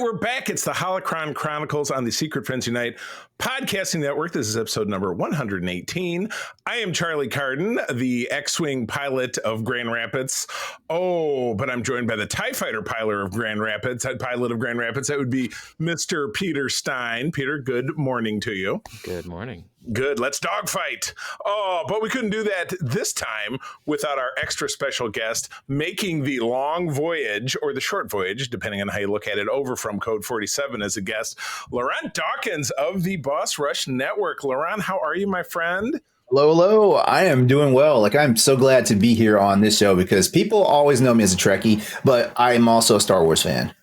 we're back. It's the Holocron Chronicles on the Secret Friends Unite podcasting network. This is episode number 118. I am Charlie Carden, the X-Wing pilot of Grand Rapids. Oh, but I'm joined by the TIE Fighter pilot of Grand Rapids. That would be Mr. Peter Stein. Peter, good morning to you. Good morning. Good. Let's dogfight. Oh, but we couldn't do that this time without our extra special guest making the long voyage or the short voyage, depending on how you look at it, over from Code 47 as a guest, LeRon Dawkins of the Boss Rush Network. LeRon, how are you, my friend? Hello. I am doing well. I'm so glad to be here on this show because people always know me as a Trekkie, but I'm also a Star Wars fan.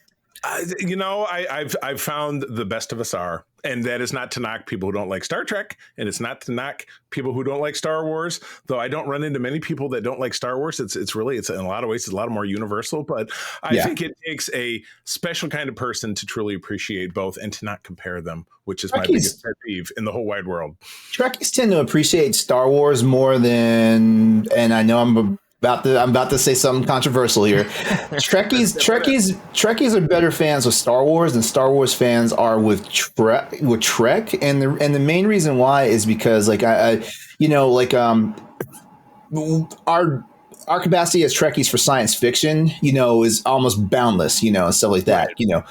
I've found the best of us are, and that is not to knock people who don't like Star Trek, and it's not to knock people who don't like Star Wars, though I don't run into many people that don't like Star Wars. It's in a lot of ways, it's a lot more universal, but I think it takes a special kind of person to truly appreciate both and to not compare them, which is my biggest pet peeve in the whole wide world. Trekkies tend to appreciate Star Wars more than, and I know I'm about to say something controversial here. Trekkies are better fans of Star Wars than Star Wars fans are with Trek, and the main reason why is because our capacity as Trekkies for science fiction, is almost boundless, and stuff like that, right.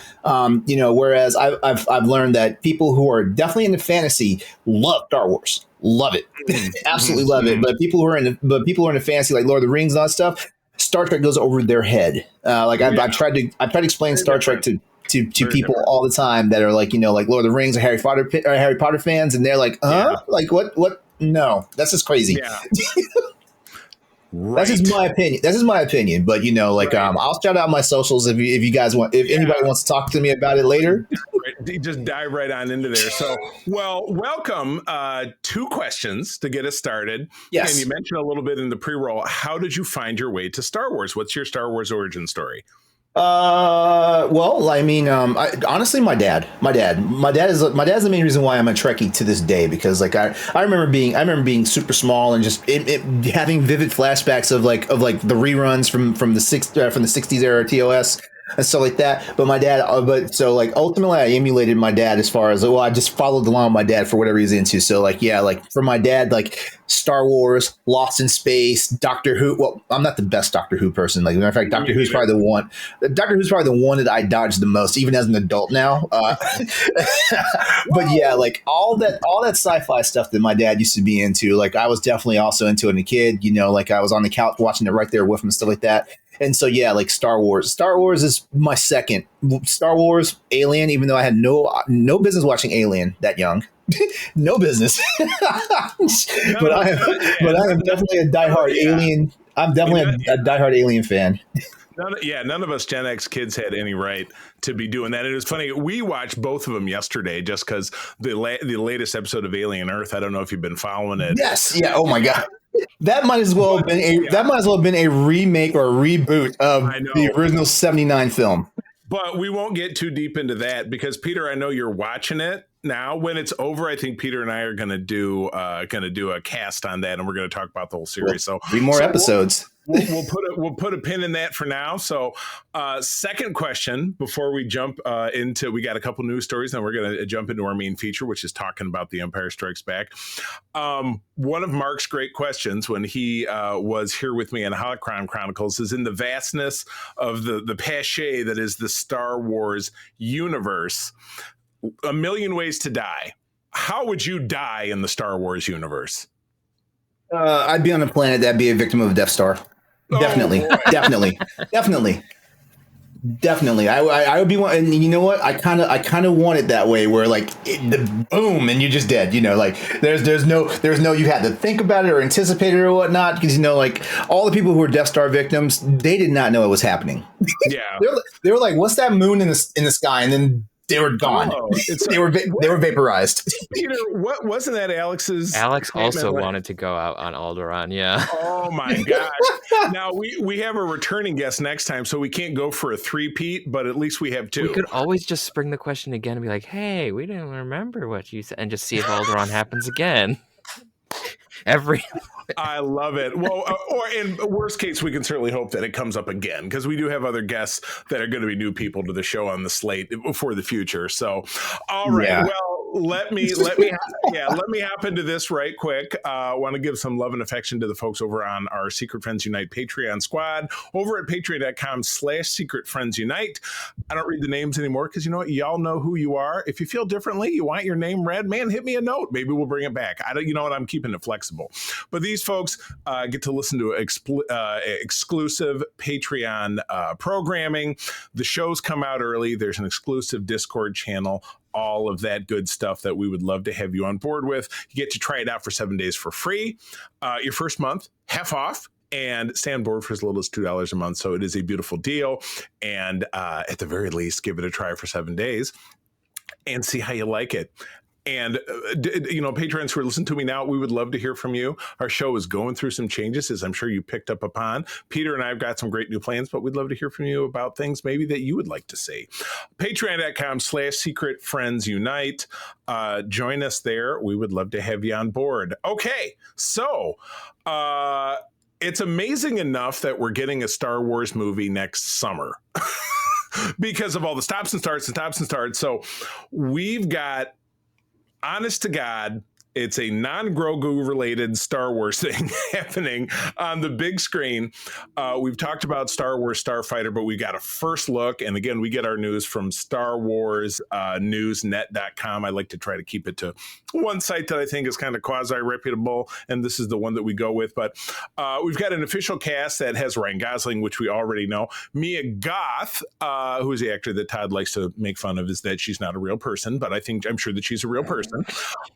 Whereas I've learned that people who are definitely into fantasy love Star Wars. Love it. Absolutely love it. But people who are into fantasy, like Lord of the Rings and all that stuff, Star Trek goes over their head. I've tried to explain Star Trek to people all the time that are like Lord of the Rings or Harry Potter fans, and they're like, like what? No, that's just crazy. Yeah. Right. That's just my opinion. But right. I'll shout out my socials if you guys want. If anybody wants to talk to me about it later, just dive right on into there. So, welcome. 2 questions to get us started. Yes, and you mentioned a little bit in the pre-roll. How did you find your way to Star Wars? What's your Star Wars origin story? Honestly, my dad is the main reason why I'm a Trekkie to this day, because I remember being super small and just having vivid flashbacks of the reruns from the 60s era TOS and stuff like that. But my dad, ultimately I emulated my dad as far as, I just followed along with my dad for whatever he's into. So for my dad, Star Wars, Lost in Space, Doctor Who. Well, I'm not the best Doctor Who person. As a matter of fact, Doctor Who's probably the one that I dodged the most, even as an adult now. But all that sci-fi stuff that my dad used to be into, I was definitely also into it as a kid. I was on the couch watching it right there with him and stuff like that. And so, Star Wars. Star Wars is my second. Star Wars, Alien, even though I had no business watching Alien that young. No business. But I am definitely a diehard Alien. I'm definitely a diehard Alien fan. None of us Gen X kids had any right to be doing that. It was funny. We watched both of them yesterday just because the latest episode of Alien Earth. I don't know if you've been following it. Yes. Yeah. Oh my God. That might as well have been a remake or a reboot of the original 79 film. But we won't get too deep into that because, Peter, I know you're watching it now. When it's over, I think Peter and I are going to do a cast on that, and we're going to talk about the whole series. So 3 more episodes. We'll put a pin in that for now. So, second question before we jump into, we got a couple news stories, and we're going to jump into our main feature, which is talking about The Empire Strikes Back. One of Mark's great questions when he was here with me on Holocron Chronicles is in the vastness of the pache that is the Star Wars universe. A million ways to die. How would you die in the Star Wars universe? I'd be on a planet that'd be a victim of a Death Star. Definitely. I would be one, and you know what? I kind of want it that way, where the boom, and you're just dead. There's no you had to think about it or anticipate it or whatnot, because all the people who were Death Star victims, they did not know it was happening. Yeah, they were like, "What's that moon in the sky?" And then they were gone. They were vaporized. Peter, what wasn't that Alex's? Alex also wanted to go out on Alderaan. Yeah. Oh my gosh! Now we have a returning guest next time, so we can't go for a 3-peat, but at least we have 2. We could always just spring the question again and be like, "Hey, we didn't remember what you said," and just see if Alderaan happens again. Every I love it. Well, or in worst case, we can certainly hope that it comes up again, because we do have other guests that are going to be new people to the show on the slate for the future. So, all right. Yeah. Well, let me hop into this right quick. I want to give some love and affection to the folks over on our Secret Friends Unite Patreon squad over at patreon.com/Secret Friends Unite. I don't read the names anymore because you know what? Y'all know who you are. If you feel differently, you want your name read, man, hit me a note. Maybe we'll bring it back. You know what? I'm keeping it flexible. But these folks get to listen to exclusive Patreon programming. The shows come out early. There's an exclusive Discord channel, all of that good stuff that we would love to have you on board with. You get to try it out for 7 days for free. Your first month, half off. And stay on board for as little as $2 a month. So it is a beautiful deal. And at the very least, give it a try for 7 days and see how you like it. And, patrons who are listening to me now, we would love to hear from you. Our show is going through some changes, as I'm sure you picked up upon. Peter and I have got some great new plans, but we'd love to hear from you about things maybe that you would like to see. Patreon.com/Secret Friends Unite. Join us there. We would love to have you on board. Okay, so it's amazing enough that we're getting a Star Wars movie next summer because of all the stops and starts. So we've got, honest to God, it's a non-Grogu related Star Wars thing happening on the big screen. We've talked about Star Wars Starfighter, but we got a first look. And again, we get our news from Star Wars newsnet.com. I like to try to keep it to one site that I think is kind of quasi-reputable, and this is the one that we go with. But we've got an official cast that has Ryan Gosling, which we already know. Mia Goth, who is the actor that Todd likes to make fun of, is that she's not a real person, but I'm sure that she's a real person.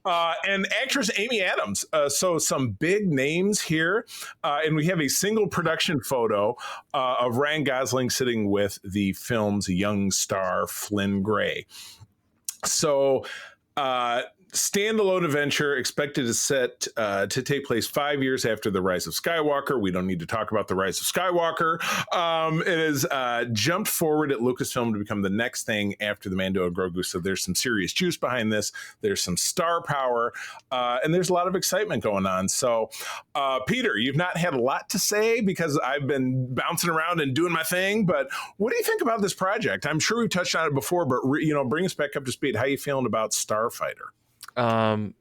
And actress Amy Adams. So some big names here. And we have a single production photo of Ryan Gosling sitting with the film's young star, Flynn Gray. So standalone adventure expected to take place 5 years after The Rise of Skywalker. We don't need to talk about The Rise of Skywalker. It has jumped forward at Lucasfilm to become the next thing after the Mando and Grogu. So there's some serious juice behind this. There's some star power, and there's a lot of excitement going on. So, Peter, you've not had a lot to say because I've been bouncing around and doing my thing. But what do you think about this project? I'm sure we've touched on it before, but bring us back up to speed. How are you feeling about Starfighter? I'm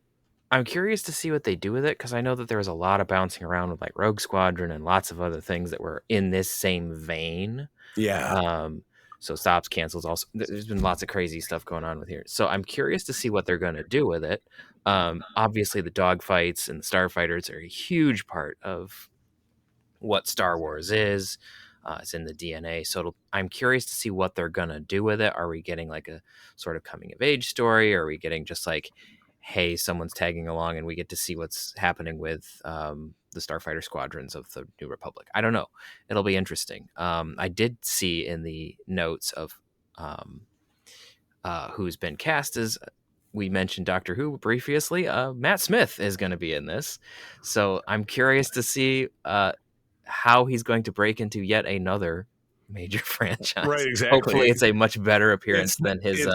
curious to see what they do with it, because I know that there was a lot of bouncing around with like Rogue Squadron and lots of other things that were in this same vein. Yeah. So stops, cancels. Also, there's been lots of crazy stuff going on with here. So I'm curious to see what they're going to do with it. Obviously, the dogfights and the starfighters are a huge part of what Star Wars is. It's in the DNA. So I'm curious to see what they're going to do with it. Are we getting like a sort of coming of age story? Or are we getting just like, hey, someone's tagging along and we get to see what's happening with the starfighter squadrons of the New Republic? I don't know. It'll be interesting. I did see in the notes of who's been cast as, we mentioned Doctor Who previously. Matt Smith is going to be in this. So I'm curious to see how he's going to break into yet another major franchise. Right, exactly. Hopefully it's a much better appearance than his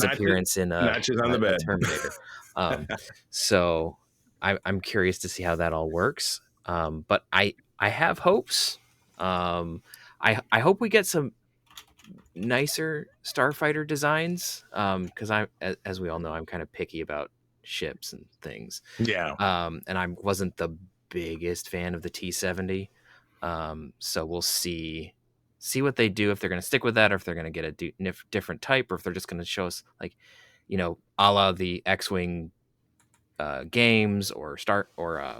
appearance in Notches on the Bed. Terminator. So I'm curious to see how that all works. But I have hopes. I hope we get some nicer starfighter designs, because as we all know, I'm kind of picky about ships and things. Yeah. And I wasn't the biggest fan of the T-70. So we'll see what they do, if they're going to stick with that, or if they're going to get a different type, or if they're just going to show us like, a la the X-Wing games or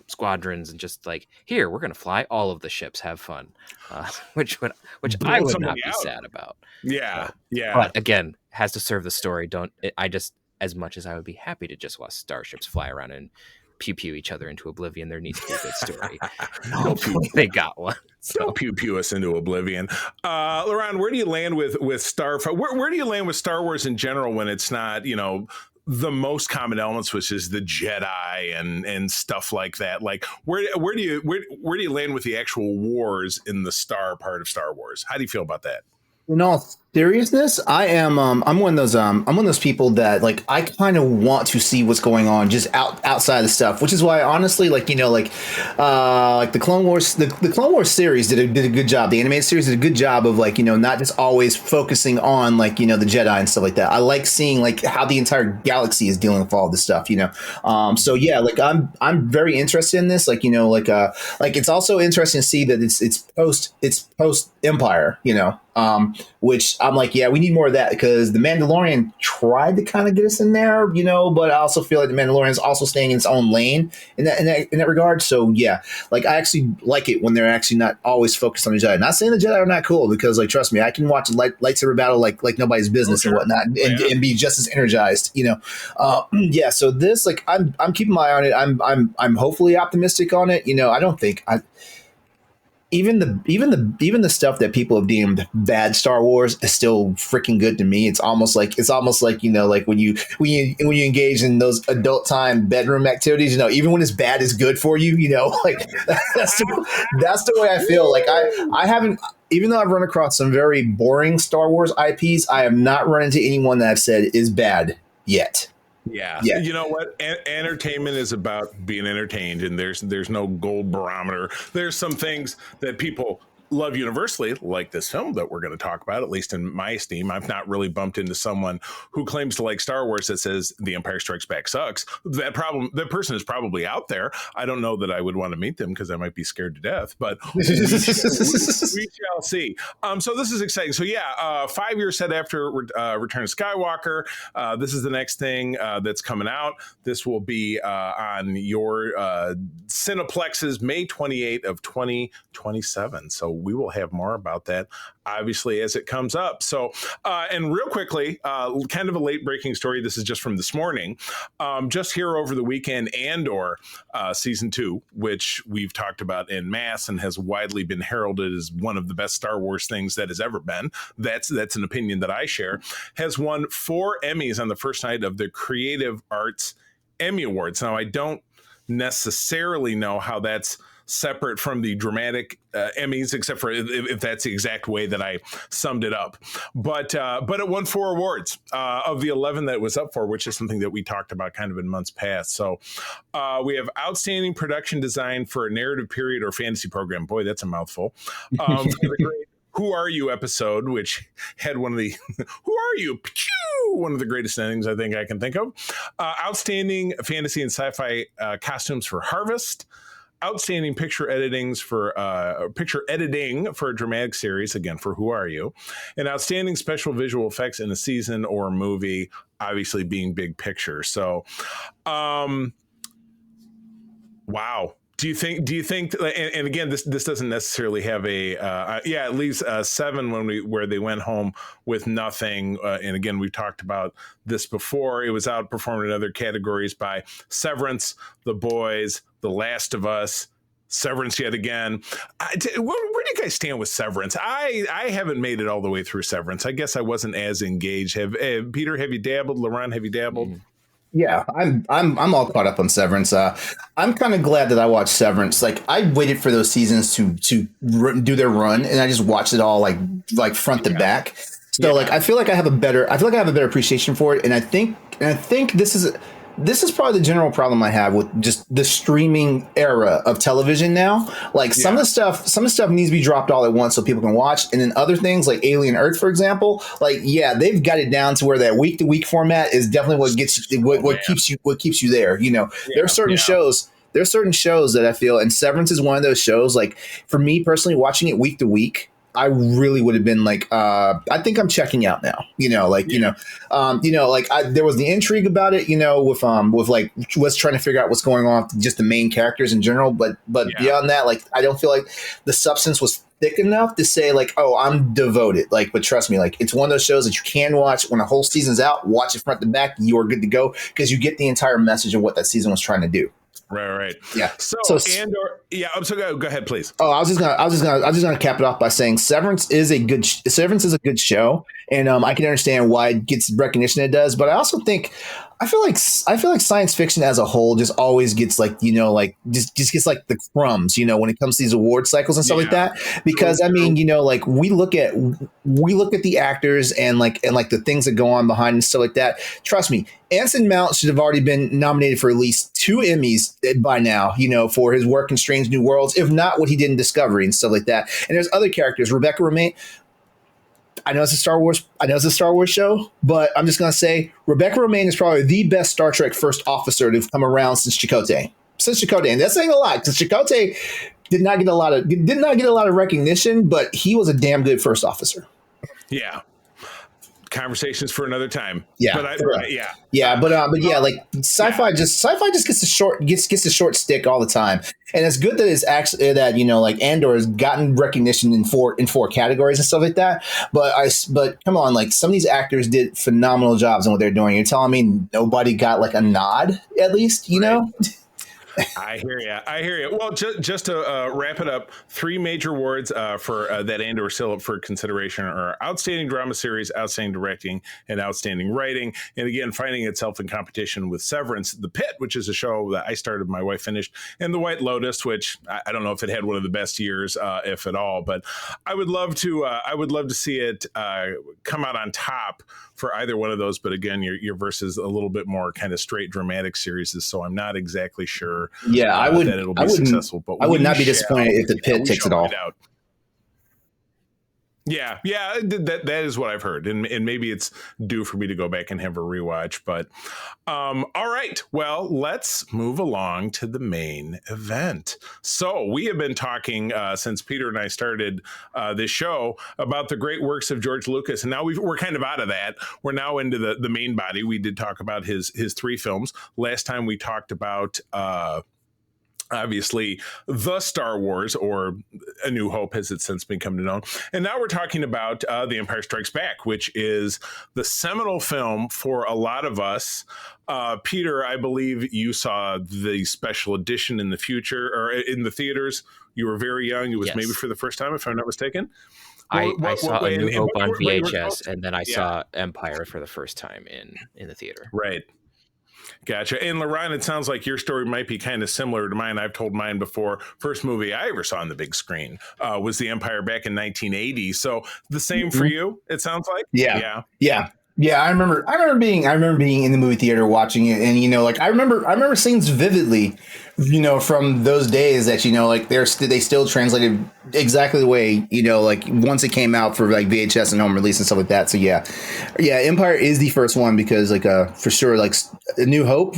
squadrons, and just like, here, we're going to fly all of the ships, have fun, which I would not be sad about. Yeah. Yeah. But again, has to serve the story. As much as I would be happy to just watch starships fly around and pew pew each other into oblivion, there needs to be a good story. Hopefully they got one. So. Don't pew pew us into oblivion. Laron, where do you land with Starfighter? Where do you land with Star Wars in general when it's not, the most common elements, which is the Jedi and stuff like that? Like, where do you land with the actual wars in the star part of Star Wars? How do you feel about that? In all Seriousness, I am. I'm one of those. I'm one of those people that like. I kind of want to see what's going on just outside of the stuff, which is why, honestly, like the Clone Wars, the Clone Wars series did a good job. The animated series did a good job of like not just always focusing on like the Jedi and stuff like that. I like seeing like how the entire galaxy is dealing with all this stuff. So yeah, like I'm very interested in this. Like like it's also interesting to see that it's post Empire. Which I'm like, yeah, we need more of that because the Mandalorian tried to kind of get us in there, but I also feel like the Mandalorian is also staying in its own lane in that regard. So yeah, like I actually like it when they're actually not always focused on the Jedi. Not saying the Jedi are not cool because like trust me, I can watch a lightsaber battle like nobody's business and whatnot and be just as energized. Yeah. So this like I'm keeping my eye on it. I'm hopefully optimistic on it. I don't think even the stuff that people have deemed bad Star Wars is still freaking good to me. It's almost like like when you engage in those adult time bedroom activities, even when it's bad is good for you, like that's the way I feel. Like I haven't, even though I've run across some very boring Star Wars IPs, I have not run into anyone that I've said is bad yet. Yeah. You know what? Entertainment is about being entertained, and there's no gold barometer. There's some things that people love universally, like this film that we're going to talk about, at least in my esteem. I've not really bumped into someone who claims to like Star Wars that says The Empire Strikes Back sucks. That person is probably out there. I don't know that I would want to meet them because I might be scared to death, but we shall see. So this is exciting. So yeah, 5 years set after Return of Skywalker, this is the next thing that's coming out. This will be on your Cineplexes May 28th of 2027. So we will have more about that, obviously, as it comes up. So, and real quickly, kind of a late breaking story. This is just from this morning. Just here over the weekend, Andor season 2, which we've talked about en masse and has widely been heralded as one of the best Star Wars things that has ever been. That's an opinion that I share. Has won 4 Emmys on the first night of the Creative Arts Emmy Awards. Now, I don't necessarily know how that's separate from the dramatic Emmys, except for if that's the exact way that I summed it up. But it won 4 awards of the 11 that it was up for, which is something that we talked about kind of in months past. So we have outstanding production design for a narrative period or fantasy program. Boy, that's a mouthful. For the great Who Are You episode, which had one of the Who Are You? One of the greatest endings I think I can think of. Outstanding fantasy and sci-fi costumes for Harvest. Outstanding picture editing for a dramatic series, again, for Who Are You? And outstanding special visual effects in a season or a movie, obviously being Big Picture. So, wow. Do you think, and again, this doesn't necessarily have it leaves 7 where they went home with nothing. And again, we've talked about this before. It was outperformed in other categories by Severance, The Boys, The Last of Us, Severance yet again. Where do you guys stand with Severance? I haven't made it all the way through Severance. I guess I wasn't as engaged. Peter, have you dabbled? LeRon, have you dabbled? Mm-hmm. Yeah, I'm all caught up on Severance. I'm kind of glad that I watched Severance. Like I waited for those seasons to do their run, and I just watched it all like front to back. So like I feel like I have a better appreciation for it, and I think this is probably the general problem I have with just the streaming era of television now. Like some of the stuff needs to be dropped all at once so people can watch. And then other things like Alien Earth, for example, like, yeah, they've got it down to where that week to week format is definitely what keeps you there. There are certain shows that I feel, and Severance is one of those shows. Like for me personally, watching it week to week, I really would have been like, I think I'm checking out now. There was the intrigue about it, with like was trying to figure out what's going on with just the main characters in general. But beyond that, like I don't feel like the substance was thick enough to say like, oh, I'm devoted. Like, but trust me, like it's one of those shows that you can watch when a whole season's out, watch it front to back, you are good to go because you get the entire message of what that season was trying to do. Right. Yeah. So Yeah, I'm so go ahead, please. Oh, I was just gonna cap it off by saying Severance is a good show, and I can understand why it gets recognition it does. But I also think I feel like science fiction as a whole just always gets like just gets like the crumbs when it comes to these award cycles and stuff like that. Because I mean like we look at the actors and like the things that go on behind and stuff like that. Trust me, Anson Mount should have already been nominated for at least 2 Emmys by now, for his work in Strange New Worlds, if not what he did in Discovery and stuff like that. And there's other characters. Rebecca Romaine. I know it's a Star Wars show, but I'm just gonna say Rebecca Romaine is probably the best Star Trek first officer to have come around since Chakotay. And that's saying a lot because Chakotay did not get a lot of recognition, but he was a damn good first officer. Yeah. Conversations for another time. Yeah, but like sci-fi just gets the short stick all the time, and it's good that it's actually that like Andor has gotten recognition in four categories and stuff like that. But come on, like some of these actors did phenomenal jobs in what they're doing. You're telling me nobody got like a nod at least, know? I hear you. Well, just to wrap it up, 3 major awards for that Andor still up for consideration are Outstanding Drama Series, Outstanding Directing, and Outstanding Writing. And again, finding itself in competition with Severance, The Pit, which is a show that I started, my wife finished, and The White Lotus, which I don't know if it had one of the best years, if at all, but I would love to see it come out on top for either one of those. But again, your versus a little bit more kind of straight dramatic series, so I'm not exactly sure. Yeah, I would. That it'll be successful, but I would not be disappointed if The Pit takes it all. Yeah, that is what I've heard, and maybe it's due for me to go back and have a rewatch. But all right, well, let's move along to the main event. So we have been talking since Peter and I started this show about the great works of George Lucas, and now we're kind of out of that. We're now into the main body. We did talk about his 3 films. Last time we talked about obviously the Star Wars, or A New Hope as it's since become known. And now we're talking about The Empire Strikes Back, which is the seminal film for a lot of us. Peter, I believe you saw the special edition in the future, or in the theaters. You were very young. It was maybe for the first time, if I'm not mistaken. I saw A New Hope on VHS, and then I saw Empire for the first time in the theater. Right. Gotcha. And Laron, it sounds like your story might be kind of similar to mine. I've told mine before. First movie I ever saw on the big screen was The Empire back in 1980. So the same for you, it sounds like? Yeah. I remember being in the movie theater watching it, and like I remember scenes vividly, from those days that like they still translated exactly the way like once it came out for like VHS and home release and stuff like that. So yeah, Empire is the first one because like for sure like A New Hope.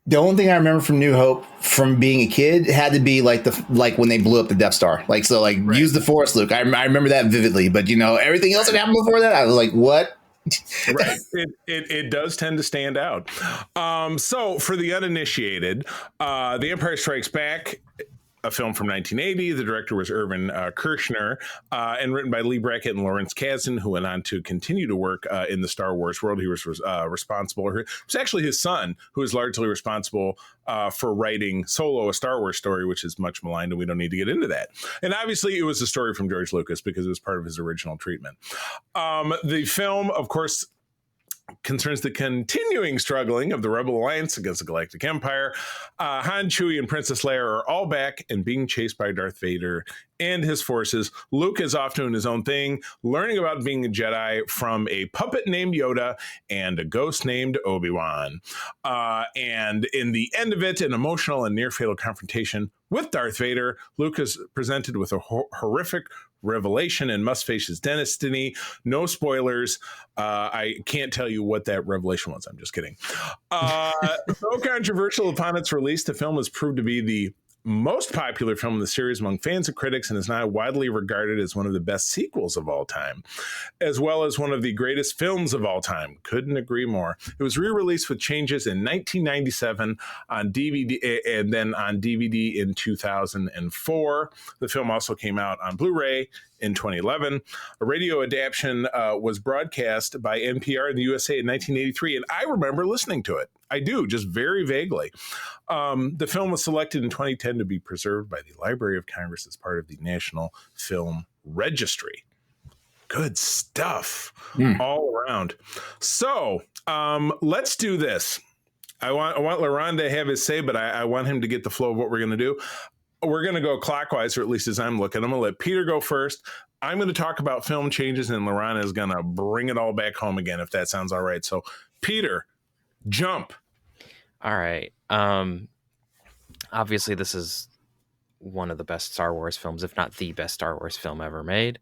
The only thing I remember from New Hope from being a kid had to be like when they blew up the Death Star. Like, so like use the Force, Luke. I remember that vividly, but everything else that happened before that, I was like, what? Right. It does tend to stand out. So for the uninitiated, The Empire Strikes Back, a film from 1980. The director was Irvin Kershner, and written by Lee Brackett and Lawrence Kasdan, who went on to continue to work in the Star Wars world. He was responsible. It was actually his son who is largely responsible for writing Solo, a Star Wars story, which is much maligned, and we don't need to get into that. And obviously, it was a story from George Lucas because it was part of his original treatment. The film, of course, concerns the continuing struggling of the Rebel Alliance against the Galactic Empire. Han, Chewie, and Princess Leia are all back and being chased by Darth Vader and his forces. Luke is off doing his own thing, learning about being a Jedi from a puppet named Yoda and a ghost named Obi-Wan. And in the end of it, an emotional and near-fatal confrontation with Darth Vader, Luke is presented with a horrific revelation and must face his destiny. No spoilers. I can't tell you what that revelation was. I'm just kidding. So controversial upon its release, the film has proved to be the most popular film in the series among fans and critics, and is now widely regarded as one of the best sequels of all time, as well as one of the greatest films of all time. Couldn't agree more. It was re-released with changes in 1997 on DVD, and then on DVD in 2004. The film also came out on Blu-ray in 2011. A radio adaptation was broadcast by NPR in the USA in 1983, and I remember listening to it. I do, just very vaguely. The film was selected in 2010 to be preserved by the Library of Congress as part of the National Film Registry. Good stuff all around. So let's do this. I want LeRon to have his say, but I want him to get the flow of what we're going to do. We're going to go clockwise, or at least as I'm looking. I'm going to let Peter go first. I'm going to talk about film changes, and LeRon is going to bring it all back home again, if that sounds all right. So, Peter, jump. All right. Obviously, this is one of the best Star Wars films, if not the best Star Wars film ever made.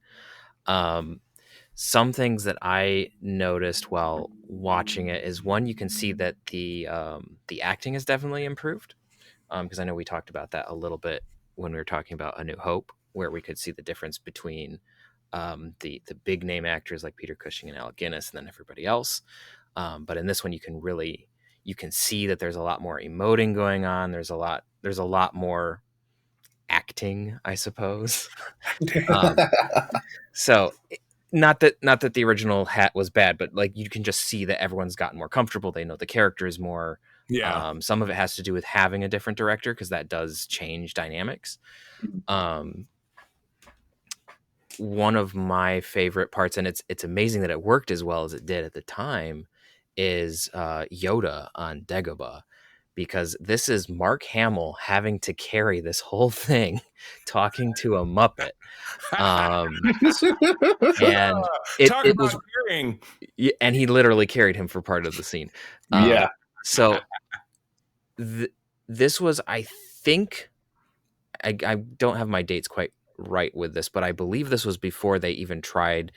Some things that I noticed while watching it is, one, you can see that the acting has definitely improved, because I know we talked about that a little bit when we were talking about A New Hope, where we could see the difference between the big name actors like Peter Cushing and Alec Guinness, and then everybody else. But in this one, you can see that there's a lot more emoting going on. There's a lot more acting, I suppose. So not that the original hat was bad, but like, you can just see that everyone's gotten more comfortable. They know the characters more. Yeah. Some of it has to do with having a different director, because that does change dynamics. One of my favorite parts, and it's amazing that it worked as well as it did at the time, is Yoda on Dagobah, because this is Mark Hamill having to carry this whole thing talking to a Muppet. And it was carrying. And he literally carried him for part of the scene. So this was, I think, I don't have my dates quite right with this, but I believe this was before they even tried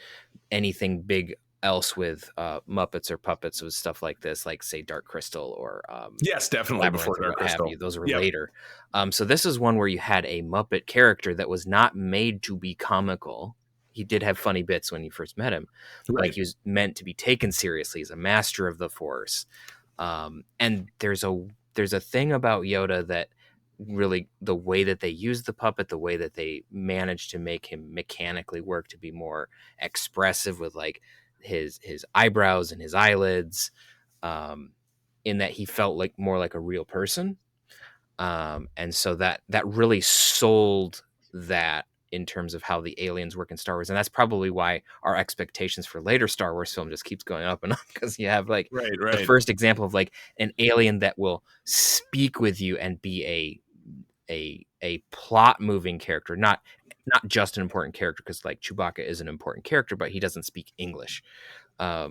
anything big else with Muppets or puppets. With stuff like this, like, say, Dark Crystal, or yes, definitely before Dark Crystal. Those were later. So this is one where you had a Muppet character that was not made to be comical. He did have funny bits when you first met him, right. Like, he was meant to be taken seriously. He's a master of the Force, and there's a thing about Yoda that really, the way that they use the puppet, the way that they managed to make him mechanically work to be more expressive with, like, his eyebrows and his eyelids, in that he felt like more like a real person, and so that really sold that in terms of how the aliens work in Star Wars. And that's probably why our expectations for later Star Wars film just keeps going up and up, because you have, like, the first example of, like, an alien that will speak with you and be a plot moving character, not just an important character, because, like, Chewbacca is an important character, but he doesn't speak English. But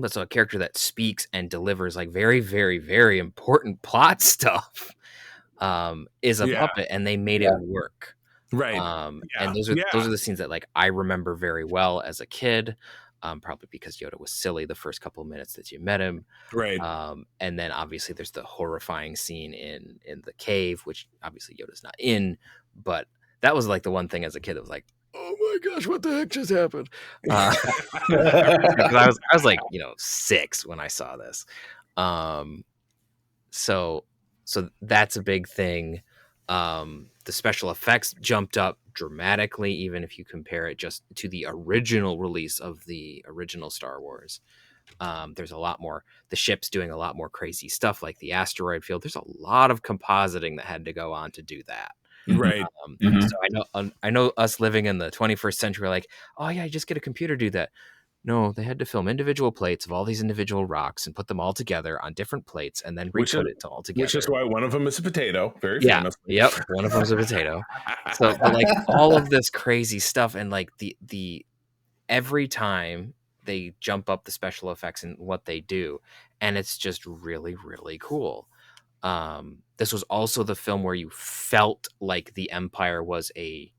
so a character that speaks and delivers, like, very, very, very important plot stuff, is a puppet, and they made it work. Right. And those are the scenes that, like, I remember very well as a kid, probably because Yoda was silly the first couple of minutes that you met him. Right. And then obviously there's the horrifying scene in the cave, which obviously Yoda's not in, but that was, like, the one thing as a kid that was like, oh my gosh, what the heck just happened? I was like, 6 when I saw this. So that's a big thing. The special effects jumped up dramatically, even if you compare it just to the original release of the original Star Wars. There's a lot more, the ship's doing a lot more crazy stuff, like the asteroid field. There's a lot of compositing that had to go on to do that. Right. So I know us living in the 21st century, like, oh yeah, just get a computer to do that. No, they had to film individual plates of all these individual rocks and put them all together on different plates, and then re-put it all together. Which is why one of them is a potato. Very famous. Yep. One of them is a potato. So, but, like, all of this crazy stuff, and, like, the every time they jump up the special effects and what they do, and it's just really, really cool. This was also the film where you felt like the Empire was a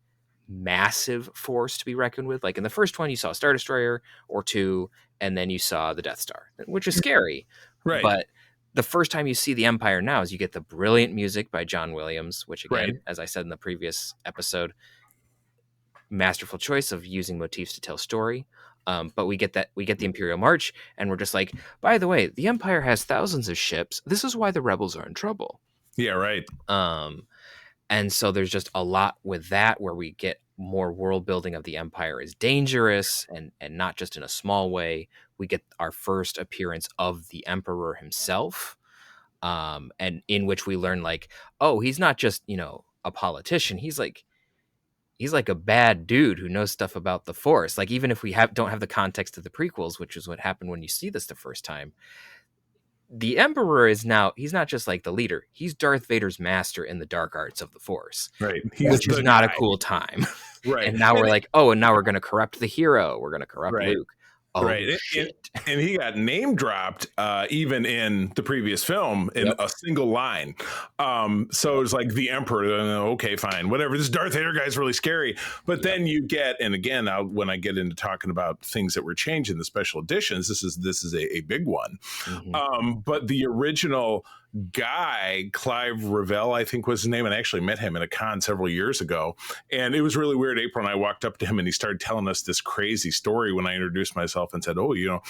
massive force to be reckoned with. Like, in the first one, you saw a Star Destroyer or two, and then you saw the Death Star, which is scary. Right. But the first time you see the Empire now is you get the brilliant music by John Williams, which, again, as I said in the previous episode, masterful choice of using motifs to tell story. But we get the Imperial March, and we're just like, by the way, the Empire has thousands of ships. This is why the rebels are in trouble. Yeah, right. And so there's just a lot with that, where we get more world building of the Empire is dangerous, and not just in a small way. We get our first appearance of the Emperor himself, and in which we learn like, oh, he's not just, you know, a politician. He's like a bad dude who knows stuff about the Force. Like, even if we don't have the context of the prequels, which is what happened when you see this the first time, the Emperor is now, he's not just like the leader. He's Darth Vader's master in the dark arts of the Force. Right. Which is not a cool time. Right. And now we're like, oh, and now we're going to corrupt the hero. We're going to corrupt Luke. Oh, right. shit. And he got name dropped even in the previous film in a single line. So it's like the Emperor. Okay, fine, whatever. This Darth Vader guy's really scary. But then you get, and again, when I get into talking about things that were changed in the special editions, this is a big one. Mm-hmm. But the original guy, Clive Revell, I think was his name, and I actually met him in a con several years ago, and it was really weird. April and I walked up to him and he started telling us this crazy story when I introduced myself and said, oh, you know,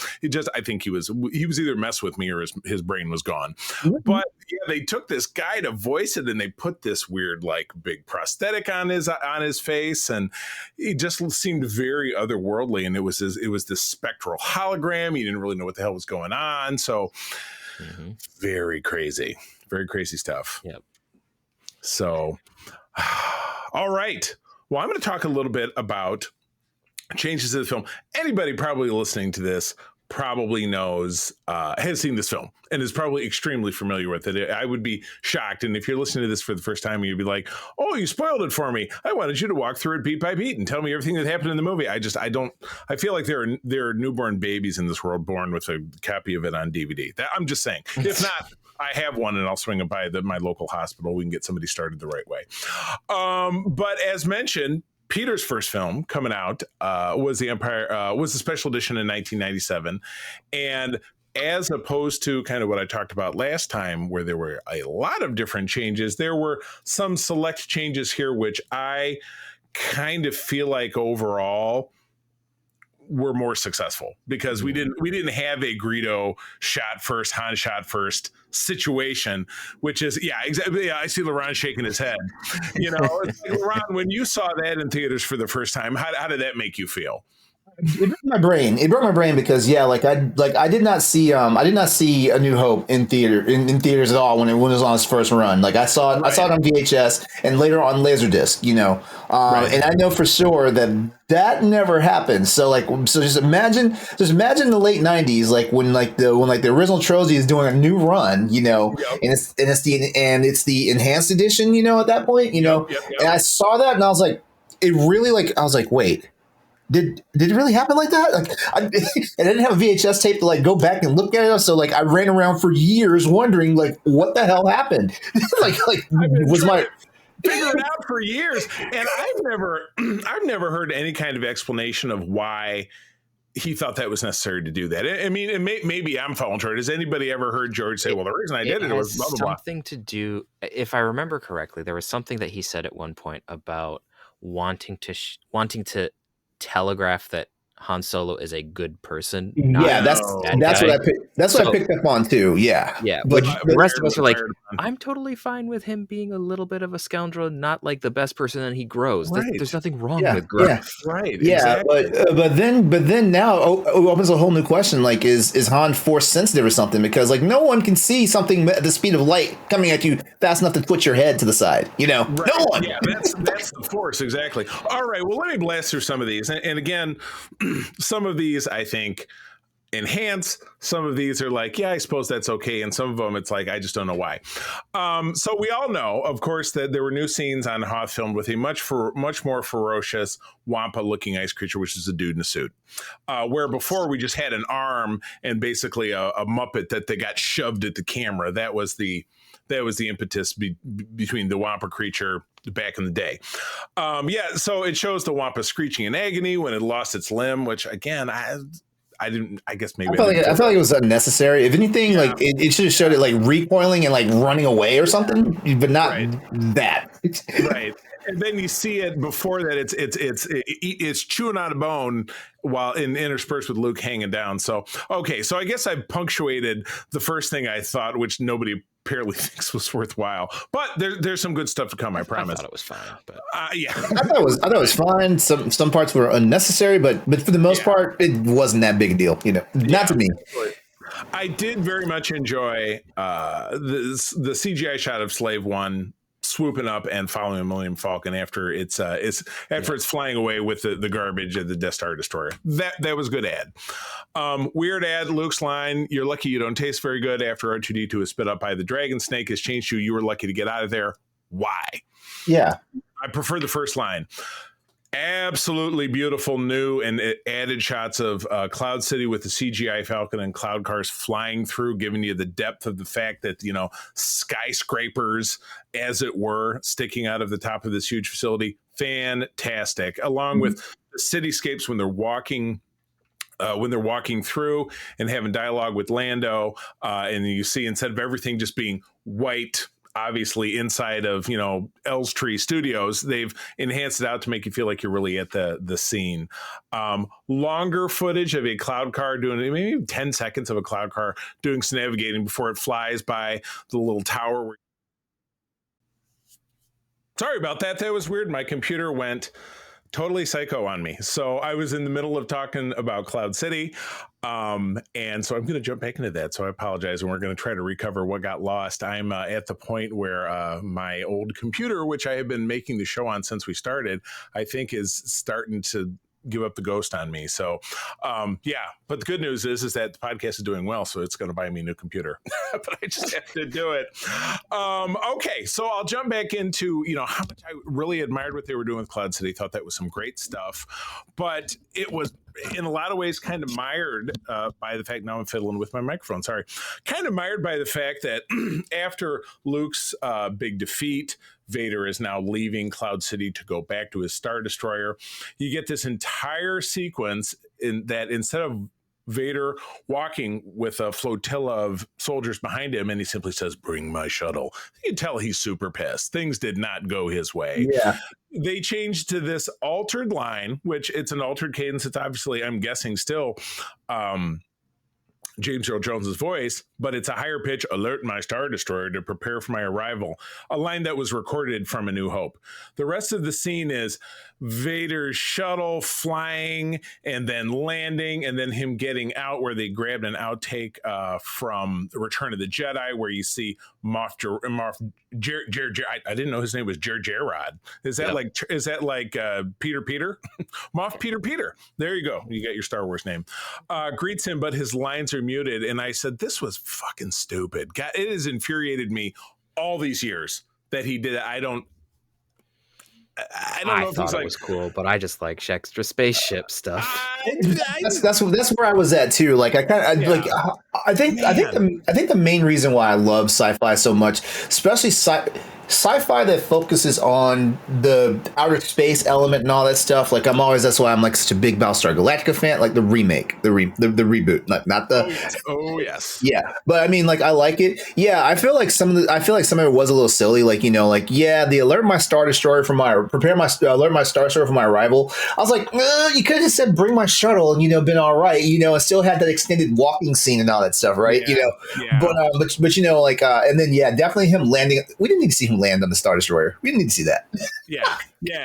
I think he was either messing with me or his brain was gone. Mm-hmm. But yeah, they took this guy to voice it and they put this weird like big prosthetic on his face, and he just seemed very otherworldly, and it was this spectral hologram. He didn't really know what the hell was going on. So very crazy stuff. Yep. So, all right. Well, I'm going to talk a little bit about changes to the film. Anybody probably listening to this probably has seen this film and is probably extremely familiar with it. I would be shocked. And if you're listening to this for the first time, you'd be like, oh, you spoiled it for me. I wanted you to walk through it beat by beat and tell me everything that happened in the movie. I feel like there are newborn babies in this world born with a copy of it on DVD. I'm just saying. If not, I have one and I'll swing it by my local hospital. We can get somebody started the right way. But as mentioned, Peter's first film coming out was the special edition in 1997. And as opposed to kind of what I talked about last time, where there were a lot of different changes, there were some select changes here, which I kind of feel like overall were more successful because we didn't have a Greedo shot first, Han shot first situation, which is exactly. Yeah, I see LeRon shaking his head. You know, LeRon, when you saw that in theaters for the first time, how did that make you feel? It broke my brain. It broke my brain because I did not see A New Hope in theaters at all when it was on its first run. Like I saw it on VHS and later on Laserdisc. You know, and I know for sure that never happened. So just imagine the late '90s, like when the original trilogy is doing a new run. You know, and it's the enhanced edition. You know, at that point, you know, and I saw that and I was like, wait. Did it really happen like that? Like, I didn't have a VHS tape to like go back and look at it. So like I ran around for years wondering like what the hell happened. was my figured it out for years, and I've never heard any kind of explanation of why he thought that was necessary to do that. I mean, and maybe I'm falling short. Has anybty ever heard George say, "Well, the reason I did it was blah blah blah"? Something to do, if I remember correctly, there was something that he said at one point about wanting to telegraph that Han Solo is a good person. That's what I picked up on too. Yeah. But the rest of us are like, I'm totally fine with him being a little bit of a scoundrel, not like the best person, and he grows. Right. There's nothing wrong with growth. Yeah. Right. Yeah. Exactly. But then now it opens a whole new question. Like, is Han force sensitive or something? Because like no one can see something at the speed of light coming at you fast enough to put your head to the side. You know, right. No one. Yeah, that's the force. Exactly. All right. Well, let me blast through some of these, and again. Some of these I think enhance, some of these are like, yeah, I suppose that's okay, and some of them it's like I just don't know why. So we all know, of course, that there were new scenes on Hoth filmed with a much more ferocious Wampa looking ice creature, which is a dude in a suit, where before we just had an arm and basically a Muppet that they got shoved at the camera. That was the impetus between the Wampa creature back in the day. So it shows the Wampa screeching in agony when it lost its limb, which again, I guess maybe I felt like it was unnecessary. If anything, like it should have showed it like recoiling and like running away or something, but not that. Right. And then you see it before that it's chewing on a bone while interspersed with Luke hanging down. So I guess I punctuated the first thing I thought, which nobody apparently thinks was worthwhile. But there's some good stuff to come, I promise. I thought it was fine, but I thought it was fine. Some parts were unnecessary, but for the most part, it wasn't that big a deal. You know, not to me. I did very much enjoy the CGI shot of Slave One swooping up and following a Millennium Falcon after it's flying away with the garbage of the Death Star Destroyer. That was good ad. Weird ad. Luke's line: "You're lucky you don't taste very good." After R2D2 is spit up by the dragon snake has changed you. You were lucky to get out of there. Why? Yeah, I prefer the first line. Absolutely beautiful, new and added shots of Cloud City with the CGI Falcon and cloud cars flying through, giving you the depth of the fact that, you know, skyscrapers, as it were, sticking out of the top of this huge facility. Fantastic. Along with the cityscapes when they're walking through and having dialogue with Lando, and you see, instead of everything just being white, obviously inside of, you know, LinkTree Studios, they've enhanced it out to make you feel like you're really at the scene. Longer footage of a cloud car doing maybe 10 seconds of a cloud car doing some navigating before it flies by the little tower. Sorry about that. That was weird. My computer went totally psycho on me. So I was in the middle of talking about Cloud City. And so I'm going to jump back into that. So I apologize. And we're going to try to recover what got lost. I'm at the point where my old computer, which I have been making the show on since we started, I think is starting to give up the ghost on me. So yeah, but the good news is that the podcast is doing well, so it's going to buy me a new computer. But I just have to do it. Okay, so I'll jump back into, you know, how much I really admired what they were doing with Cloud City. Thought that was some great stuff, but it was in a lot of ways kind of mired by the fact, now I'm fiddling with my microphone, sorry, kind of mired by the fact that after Luke's big defeat, Vader is now leaving Cloud City to go back to his Star Destroyer. You get this entire sequence in that instead of Vader walking with a flotilla of soldiers behind him, and he simply says, "Bring my shuttle." You can tell he's super pissed. Things did not go his way. Yeah. They changed to this altered line, which it's an altered cadence. It's obviously, I'm guessing, still James Earl Jones's voice, but it's a higher pitch, "Alert my Star Destroyer to prepare for my arrival," a line that was recorded from A New Hope. The rest of the scene is Vader's shuttle flying and then landing, and then him getting out, where they grabbed an outtake from Return of the Jedi, where you see I didn't know his name was Jar Jarrod. Is that like Peter? Moff Peter. There you go. You got your Star Wars name. Greets him, but his lines are muted. And I said, this was fucking stupid. God, it has infuriated me all these years that he did it. I don't know if thought it was cool, but I just like extra spaceship stuff. That's where I was at too. Like I think the main reason why I love sci-fi so much, especially sci-fi that focuses on the outer space element and all that stuff. Like that's why I'm like such a big Battlestar Galactica fan. Like the remake, the reboot, not the. Oh yes. Yeah, but I mean, like I like it. Yeah, I feel like some of it was a little silly. Like, you know, like, yeah, the alert my Star Destroyer alert my Star Destroyer for my arrival. I was like, you could have just said bring my shuttle and, you know, been all right. You know, and still had that extended walking scene and all that stuff, right? Yeah, you know, yeah. but you know, like, and then definitely him landing. We didn't need to see him land on the Star Destroyer. We didn't need to see that. Yeah,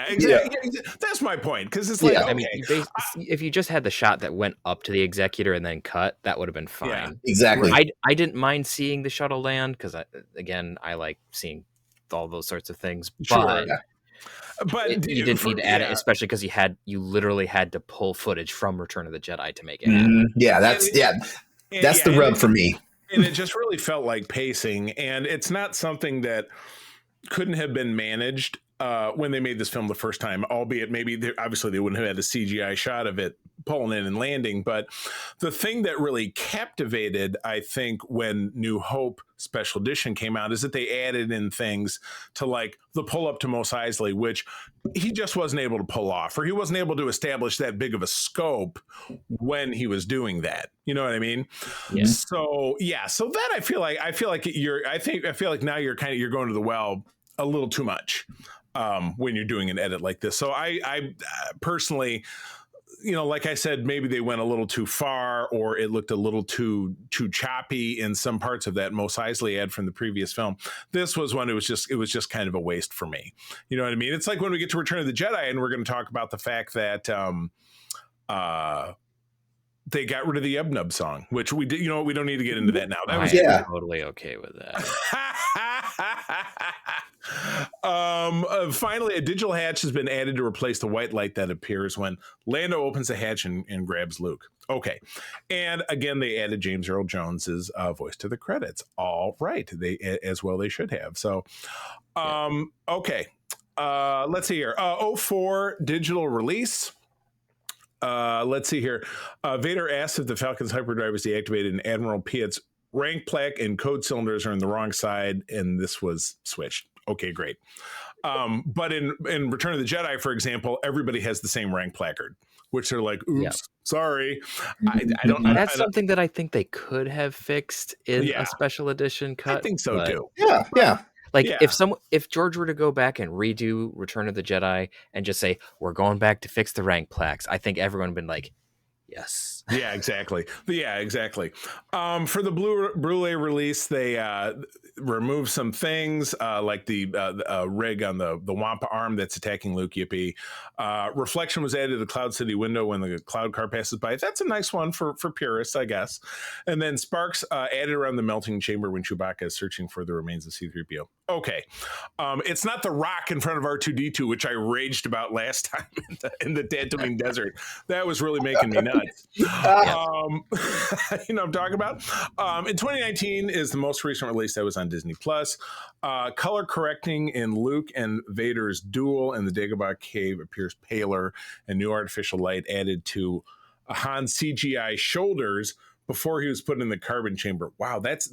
exactly. Yeah. That's my point, because it's like, I mean, if you just had the shot that went up to the Executor and then cut, that would have been fine. Yeah, exactly. I didn't mind seeing the shuttle land because, I like seeing all those sorts of things. But you didn't need to add it, especially because you literally had to pull footage from Return of the Jedi to make it happen. Yeah, that's the rub for me. And it just really felt like pacing, and it's not something that couldn't have been managed when they made this film the first time, albeit maybe obviously they wouldn't have had a CGI shot of it pulling in and landing. But the thing that really captivated, I think, when New Hope Special Edition came out is that they added in things to, like, the pull up to Mos Eisley, which he just wasn't able to pull off, or he wasn't able to establish that big of a scope when he was doing that. You know what I mean? Yeah. So that I feel like now you're going to the well a little too much when you're doing an edit like this. So I personally, you know, like I said, maybe they went a little too far, or it looked a little too choppy in some parts of that Mos Eisley ad from the previous film. This was one, it was just kind of a waste for me. You know what I mean? It's like when we get to Return of the Jedi and we're going to talk about the fact that they got rid of the Ebnub song, which we did. You know, we don't need to get into that now. That was I'm totally okay with that. Finally, a digital hatch has been added to replace the white light that appears when Lando opens the hatch and grabs Luke. Okay. And again, they added James Earl Jones's voice to the credits. All right. They should have. So, okay. Let's see here. 04 digital release. Let's see here. Vader asked if the Falcon's hyperdrive was deactivated, and Admiral Piet's rank plaque and code cylinders are on the wrong side, and this was switched. Okay, great. But in Return of the Jedi, for example, everybody has the same rank placard, which they're like, oops, sorry. I don't. That's something that I think they could have fixed in a special edition cut. I think so too. Yeah. Like if George were to go back and redo Return of the Jedi and just say, we're going back to fix the rank plaques, I think everyone would have been like, yes. Yeah, exactly. For the Blu-ray release, they removed some things like the rig on the Wampa arm that's attacking Luke. Yippee. Reflection was added to the Cloud City window when the cloud car passes by. That's a nice one for purists, I guess. And then sparks added around the melting chamber when Chewbacca is searching for the remains of C-3PO. Okay. It's not the rock in front of R2-D2, which I raged about last time in the Tatooine desert. That was really making me nuts. You know what I'm talking about? In 2019 is the most recent release that was on Disney Plus. Color correcting in Luke and Vader's duel in the Dagobah cave appears paler, and new artificial light added to Han's CGI shoulders before he was put in the carbon chamber. Wow, that's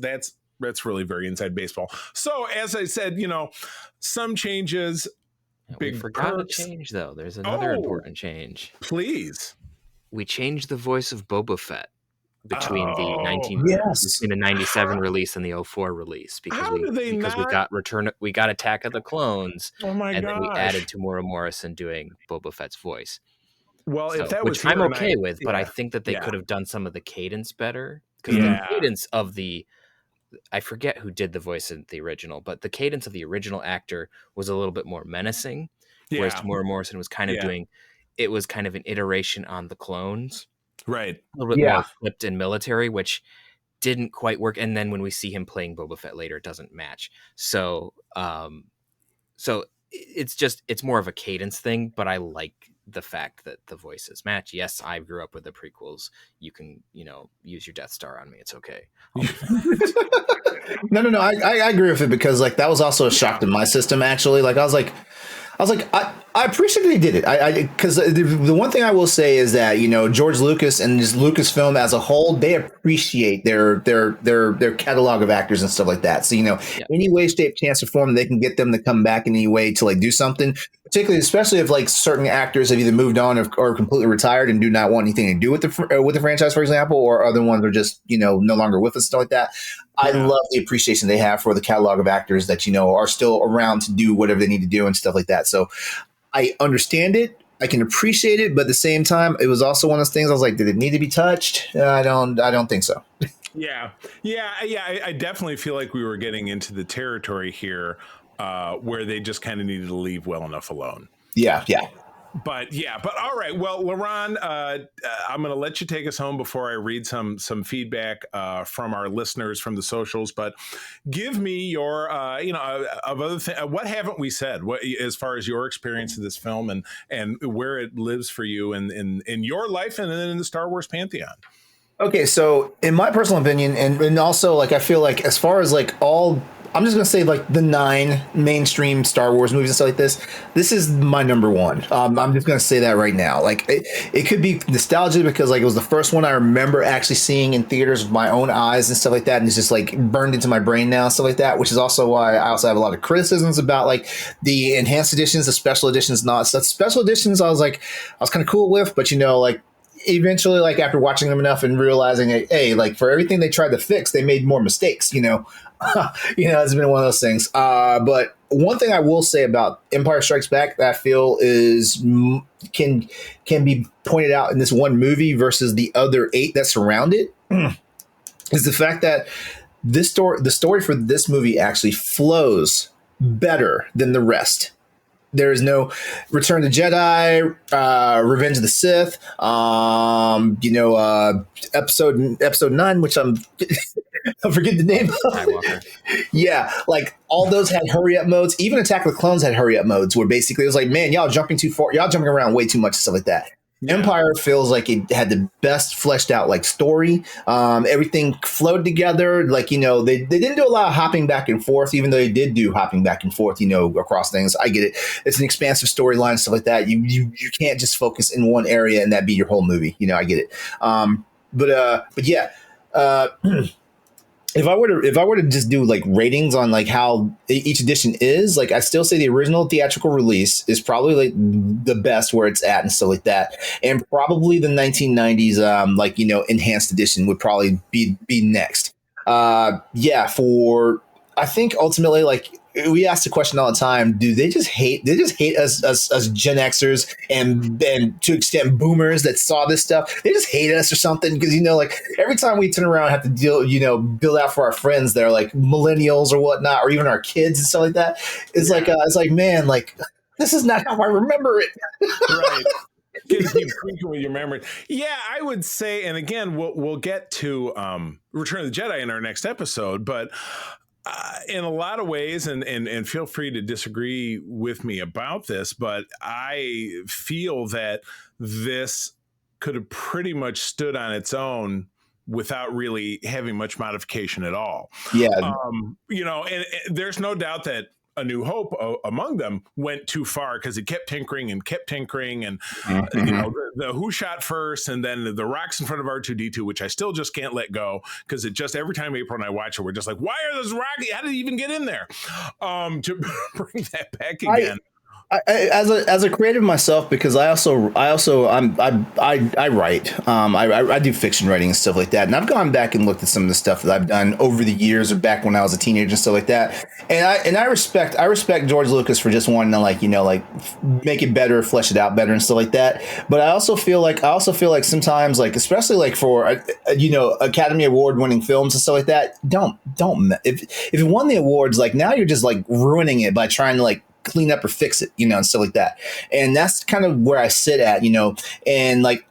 really very inside baseball. So as I said, you know, some changes. We forgot a change though. There's another important change. Please. We changed the voice of Boba Fett between the 97 release and the 04 release because we got Attack of the Clones. Oh my and gosh. then we added Tamora Morrison doing Boba Fett's voice. Well, if that was which I'm okay with, but I think that they could have done some of the cadence better because the cadence of I forget who did the voice in the original, but the cadence of the original actor was a little bit more menacing, whereas Tamora Morrison was kind of doing. It was kind of an iteration on the clones. Right. A little bit more flipped and military, which didn't quite work. And then when we see him playing Boba Fett later, it doesn't match. So it's more of a cadence thing, but I like the fact that the voices match. Yes, I grew up with the prequels. You can, use your Death Star on me. It's okay. No. I agree with it because like that was also a shock to my system. Actually, like I was like, I appreciate that they did it. Because the one thing I will say is that George Lucas and just Lucasfilm as a whole, they appreciate their catalog of actors and stuff like that. So any way, shape, chance, or form they can get them to come back in any way to like do something. Particularly, especially if like certain actors have either moved on or completely retired and do not want anything to do with the franchise, for example, or other ones are just no longer with us, stuff like that. I love the appreciation they have for the catalog of actors that are still around to do whatever they need to do and stuff like that. So I understand it. I can appreciate it, but at the same time, it was also one of those things I was like, did it need to be touched? I don't think so. Yeah. I definitely feel like we were getting into the territory here where they just kind of needed to leave well enough alone. Yeah. But all right. Well, LeRon, I'm going to let you take us home before I read some feedback from our listeners from the socials. But give me your, of other things. What haven't we said? What as far as your experience of this film and where it lives for you in your life and then in the Star Wars pantheon? Okay, so in my personal opinion, and also like I feel like as far as like all. I'm just going to say like the 9 mainstream Star Wars movies and stuff like this is my number one. I'm just going to say that right now. Like it could be nostalgia because like it was the first one I remember actually seeing in theaters with my own eyes and stuff like that. And it's just like burned into my brain now and stuff like that, which is also why I also have a lot of criticisms about like the enhanced editions, the special editions, not stuff. Special editions I was kind of cool with, but like eventually, like after watching them enough and realizing, hey, like for everything they tried to fix, they made more mistakes, it's been one of those things. But one thing I will say about Empire Strikes Back that I feel can be pointed out in this one movie versus the other 8 that surround it is the fact that the story for this movie actually flows better than the rest. There is no Return of the Jedi, Revenge of the Sith, episode 9, which I forget the name. Skywalker. Yeah, like all those had hurry up modes. Even Attack of the Clones had hurry up modes, where basically it was like, man, y'all jumping too far, y'all jumping around way too much, stuff like that. Yeah. Empire feels like it had the best fleshed out like story. Everything flowed together. Like, they didn't do a lot of hopping back and forth, even though they did do hopping back and forth, across things. I get it. It's an expansive storyline, stuff like that. You can't just focus in one area and that be your whole movie. I get it. But yeah. If I were to just do like ratings on like how each edition is, like I still say the original theatrical release is probably like the best where it's at and stuff like that, and probably the 1990s enhanced edition would probably be next. I think ultimately, like, we ask the question all the time: do they just hate? They just hate us Gen Xers and to extent boomers that saw this stuff. They just hate us or something because like every time we turn around and have to build out for our friends that are like millennials or whatnot, or even our kids and stuff like that. It's like man, like this is not how I remember it. Right. Keep tweaking with your memory. Yeah, I would say, and again, we'll get to Return of the Jedi in our next episode, but. In a lot of ways, and feel free to disagree with me about this, but I feel that this could have pretty much stood on its own without really having much modification at all. Yeah. And there's no doubt that A New Hope among them went too far because it kept tinkering and the who shot first, and then the rocks in front of R2D2, which I still just can't let go because it just every time April and I watch it, we're just like, why are those rocks? How did it even get in there? To bring that back again. As a creative myself, because I write, I do fiction writing and stuff like that, and I've gone back and looked at some of the stuff that I've done over the years, or back when I was a teenager and stuff like that, and I respect George Lucas for just wanting to make it better, flesh it out better and stuff like that. But I also feel like sometimes, like especially like for Academy Award winning films and stuff like that, don't if it won the awards, like now you're just like ruining it by trying to like clean up or fix it, and stuff like that. And that's kind of where I sit at, and like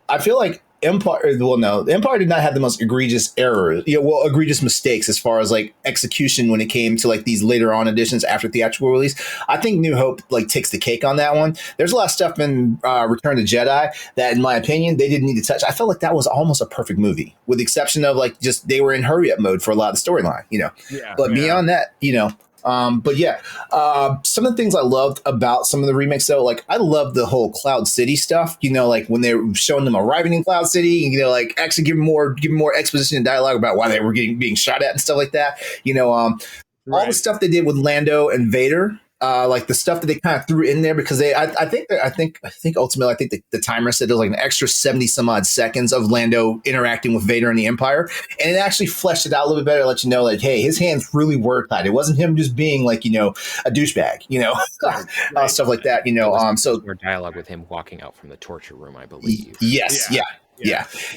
I feel like Empire did not have the most egregious errors, egregious mistakes as far as like execution when it came to like these later on editions after theatrical release. I think New Hope like takes the cake on that one. There's a lot of stuff in Return of the Jedi that, in my opinion, they didn't need to touch. I felt like that was almost a perfect movie, with the exception of like just they were in hurry up mode for a lot of the storyline, beyond that, some of the things I loved about some of the remakes, though, like I love the whole Cloud City stuff, like when they were showing them arriving in Cloud City, like actually give more exposition and dialogue about why they were being shot at and stuff like that. All the stuff they did with Lando and Vader. Like the stuff that they kind of threw in there, because I think ultimately, I think the timer said there was like an extra 70 some odd seconds of Lando interacting with Vader and the Empire, and it actually fleshed it out a little bit better, let you know, like, hey, his hands really were tied. It wasn't him just being like, a douchebag, stuff like that, so more dialogue with him walking out from the torture room, I believe. Yes.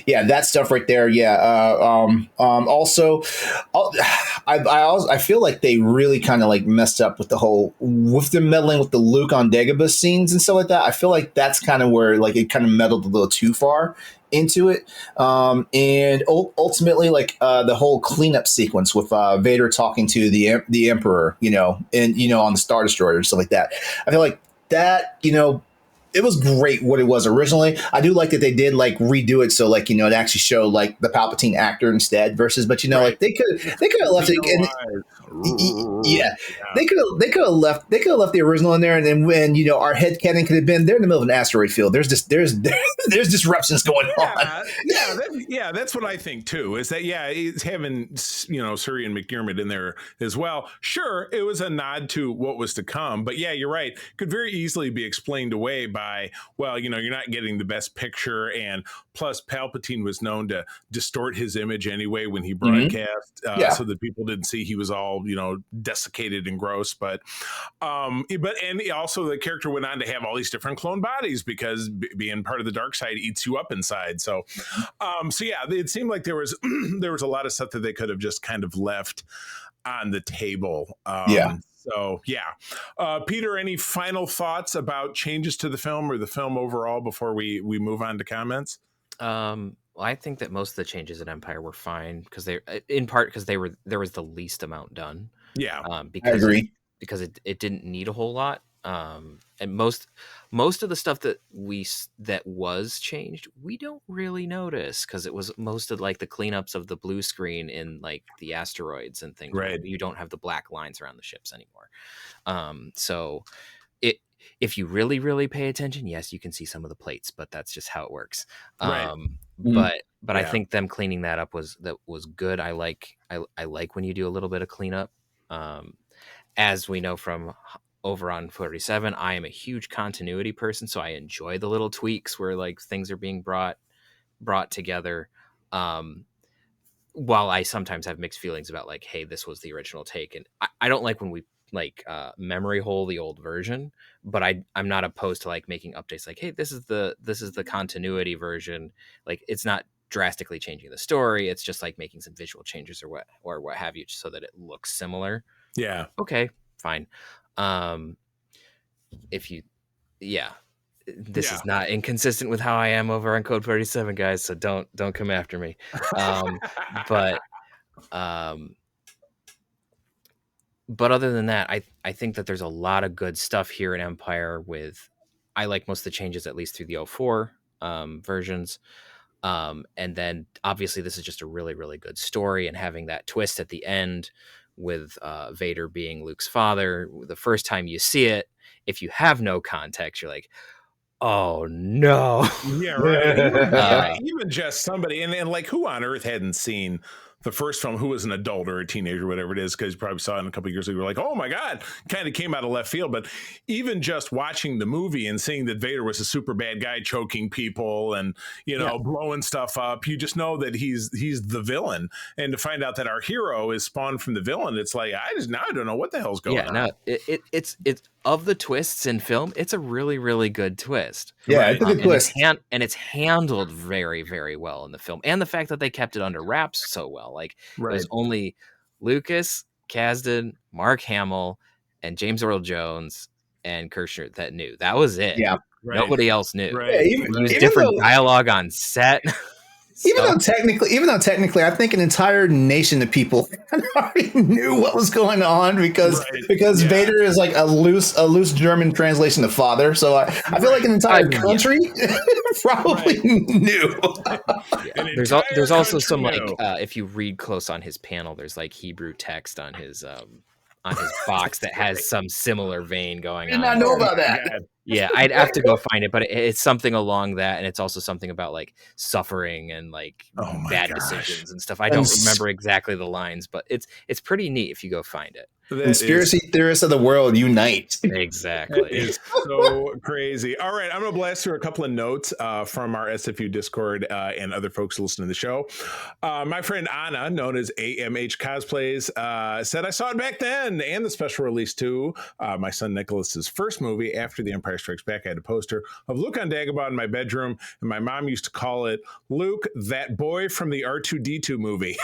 Yeah, that stuff right there. Yeah. Also, I feel like they really kind of like messed up with them meddling with the Luke on Dagobah scenes and stuff like that. I feel like that's kind of where like it kind of meddled a little too far into it. And ultimately, like the whole cleanup sequence with Vader talking to the Emperor, and on the Star Destroyer and stuff like that. I feel like that, it was great what it was originally. I do like that they did like redo it so like it actually showed like the Palpatine actor instead versus, but like they could have left it. They could have left the original in there, and then when our headcanon could have been they're in the middle of an asteroid field. There's disruptions going on. That's what I think too. Is that it's having Suri and McDermott in there as well. Sure, it was a nod to what was to come, but you're right. Could very easily be explained away by you're not getting the best picture, and plus Palpatine was known to distort his image anyway when he broadcast, so that people didn't see he was all desiccated and gross. But also the character went on to have all these different clone bodies because being part of the dark side eats you up inside. So it seemed like there was there was a lot of stuff that they could have just kind of left on the table. Yeah. So yeah, Peter, any final thoughts about changes to the film or the film overall before we move on to comments? Well, I think that most of the changes in Empire were fine because in part because there was the least amount done. Yeah, I Because agree. it didn't need a whole lot. And most of the stuff that was changed, we don't really notice because it was most of like the cleanups of the blue screen in like the asteroids and things. right. You don't have the black lines around the ships anymore. So if you really, really pay attention, yes, you can see some of the plates, but that's just how it works. Right. But I Yeah. think them cleaning that up was good. I like when you do a little bit of cleanup. As we know from over on 47, I am a huge continuity person, so I enjoy the little tweaks where like things are being brought together. While I sometimes have mixed feelings about like, hey, this was the original take, and I don't like when we like memory hole the old version, but I'm not opposed to like making updates like, hey, this is the continuity version. Like it's not drastically changing the story, it's just like making some visual changes or what have you so that it looks similar. Yeah. Okay, fine. If you this is not inconsistent with how I am over on Code 47, guys, so don't come after me. But other than that, I think that there's a lot of good stuff here in Empire I like most of the changes, at least through the 04 versions. And then obviously this is just a really, really good story, and having that twist at the end with Vader being Luke's father, the first time you see it, if you have no context, you're like, oh no. Yeah, right. Even just somebody, and like who on earth hadn't seen the first film, who was an adult or a teenager, whatever it is, because you probably saw it a couple of years ago. You're like, oh my God, kind of came out of left field. But even just watching the movie and seeing that Vader was a super bad guy choking people and, blowing stuff up, you just know that he's the villain. And to find out that our hero is spawned from the villain, it's like, I don't know what the hell's going on. No, it's of the twists in film, it's a really, really good twist. Yeah, it's a good twist. And it's handled very, very well in the film. And the fact that they kept it under wraps so well. Like, it was only Lucas, Kasdan, Mark Hamill, and James Earl Jones and Kirshner that knew. That was it. Yeah. Nobody else knew. Yeah, It was different dialogue on set. Even though technically, I think an entire nation of people already knew what was going on because Vader is like a loose German translation of father. So I feel like an entire country probably knew. There's also some like if you read close on his panel, there's like Hebrew text on his box that has some similar vein going on. I did not know about that. Yeah, I'd have to go find it, but it's something along that, and it's also something about like suffering and like bad decisions and stuff. I don't remember exactly the lines, but it's pretty neat if you go find it. Conspiracy theorists of the world unite. Exactly. It's so crazy. All right, I'm going to blast through a couple of notes from our SFU Discord and other folks listening to the show. My friend Anna, known as AMH Cosplays, said, I saw it back then and the special release too. My son Nicholas's first movie after The Empire Strikes Back. I had a poster of Luke on Dagobah in my bedroom, and my mom used to call it Luke, that boy from the R2-D2 movie.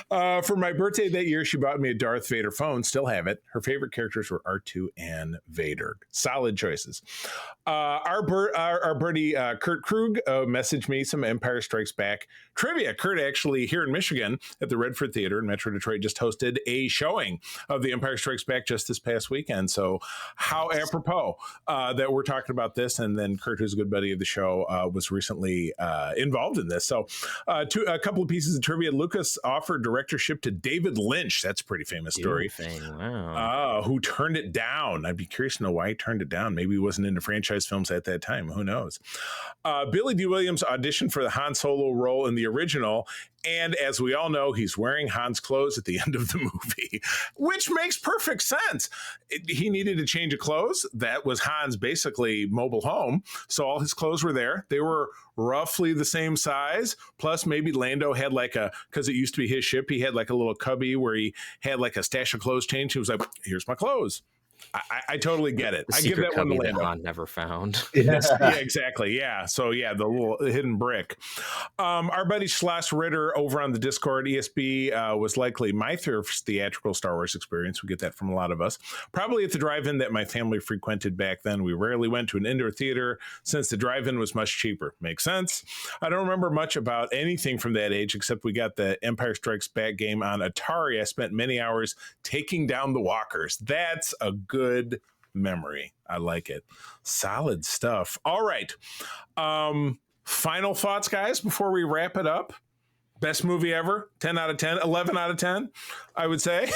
For my birthday that year, she bought me a Darth Vader phone. Still have it. Her favorite characters were R2 and Vader. Solid choices. Our birdie Kurt Krug messaged me some Empire Strikes Back trivia. Kurt actually here in Michigan at the Redford Theater in Metro Detroit just hosted a showing of The Empire Strikes Back just this past weekend. So how apropos that we're talking about this, and then Kurt, who's a good buddy of the show, was recently involved in this. So a couple of pieces of trivia. Lucas offered directorship to David Lynch. That's a pretty famous story. Wow. Who turned it down. I'd be curious to know why he turned it down. Maybe he wasn't into franchise films at that time. Who knows? Billy D. Williams auditioned for the Han Solo role in the original. And as we all know, he's wearing Han's clothes at the end of the movie, which makes perfect sense. He needed a change of clothes. That was Han's basically mobile home. So all his clothes were there. They were roughly the same size. Plus maybe Lando had because it used to be his ship, he had like a little cubby where he had like a stash of clothes change. He was like, here's my clothes. I totally get it. The I give secret that one to cubby that Lando. Han never found. Yeah, exactly. Yeah. So yeah, the little hidden brick. Our buddy Schloss Ritter over on the Discord, ESB was likely my first theatrical Star Wars experience. We get that from a lot of us. Probably at the drive-in that my family frequented back then. We rarely went to an indoor theater since the drive-in was much cheaper. Makes sense. I don't remember much about anything from that age except we got the Empire Strikes Back game on Atari. I spent many hours taking down the walkers. That's a good memory. I like it. Solid stuff. All right. Final thoughts, guys, before we wrap it up. Best movie ever. 10 out of 10, 11 out of 10, I would say.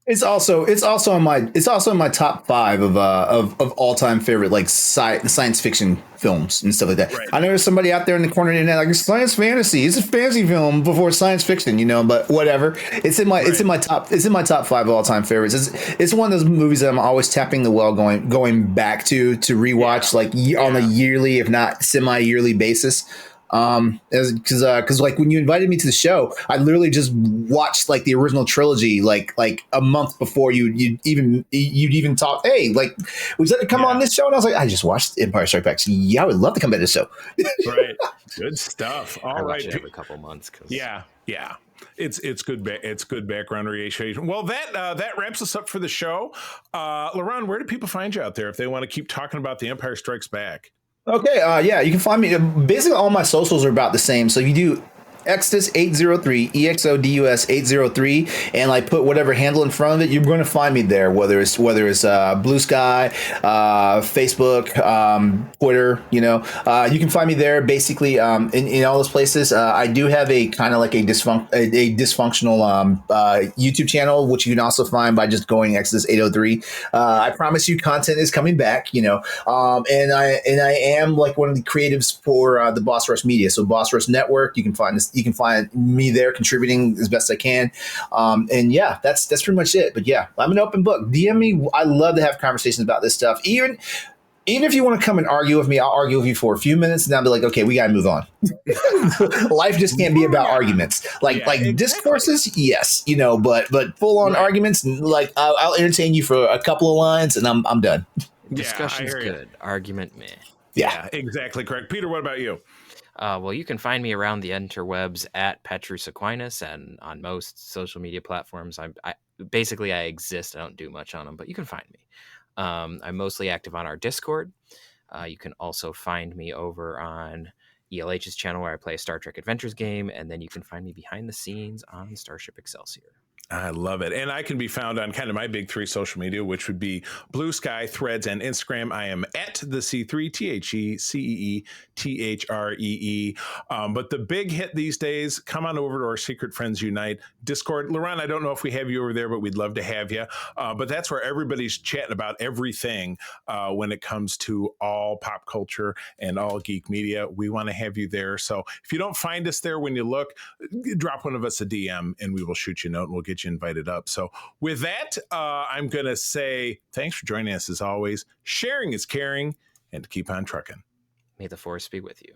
It's also in my top 5 of all time favorite like science fiction films and stuff like that. Right. I know there's somebody out there in the corner of the internet like science fantasy. It's a fantasy film before science fiction, but whatever. It's in my top 5 of all time favorites. It's one of those movies that I'm always tapping the well going back to rewatch on a yearly, if not semi-yearly basis. Because like when you invited me to the show, I literally just watched like the original trilogy like a month before you'd even talk. Hey, like would you like to come on this show? And I was like, I just watched Empire Strikes Back. Yeah, I would love to come back to the show. Right, good stuff. All I right, watch it every couple months. Yeah. It's good. It's good background radiation. Well, that wraps us up for the show. LeRon, where do people find you out there if they want to keep talking about The Empire Strikes Back? Okay, yeah, you can find me. Basically, all my socials are about the same. So if you do Exodus 803, EXODUS 803, and like put whatever handle in front of it, you're going to find me there. Whether it's Blue Sky, Facebook, Twitter, you can find me there. Basically, in all those places. I do have a kind of like a dysfunctional YouTube channel, which you can also find by just going Exodus 803. I promise you, content is coming back. And I am like one of the creatives for the Boss Rush Media. So Boss Rush Network, you can find this. You can find me there contributing as best I can. And yeah, that's pretty much it. But yeah, I'm an open book. DM me. I love to have conversations about this stuff. Even if you want to come and argue with me, I'll argue with you for a few minutes and then I'll be like, okay, we got to move on. Life just can't be about arguments. Exactly. Discourses, yes, but full on arguments, like I'll entertain you for a couple of lines and I'm done. Discussion's good. Argument, meh. Yeah, exactly correct. Peter, what about you? Well, you can find me around the interwebs at Petrus Aquinas and on most social media platforms. I exist. I don't do much on them, but you can find me. I'm mostly active on our Discord. You can also find me over on ELH's channel where I play a Star Trek Adventures game, and then you can find me behind the scenes on Starship Excelsior. I love it. And I can be found on kind of my big 3 social media, which would be Blue Sky, Threads, and Instagram. I am at the C3, TheCeeThree. But the big hit these days, come on over to our Secret Friends Unite Discord. LeRon, I don't know if we have you over there, but we'd love to have you. But that's where everybody's chatting about everything when it comes to all pop culture and all geek media. We want to have you there. So if you don't find us there when you look, drop one of us a DM and we will shoot you a note and we'll get you invited up. So with that, I'm going to say thanks for joining us as always. Sharing is caring, and keep on trucking. May the force be with you.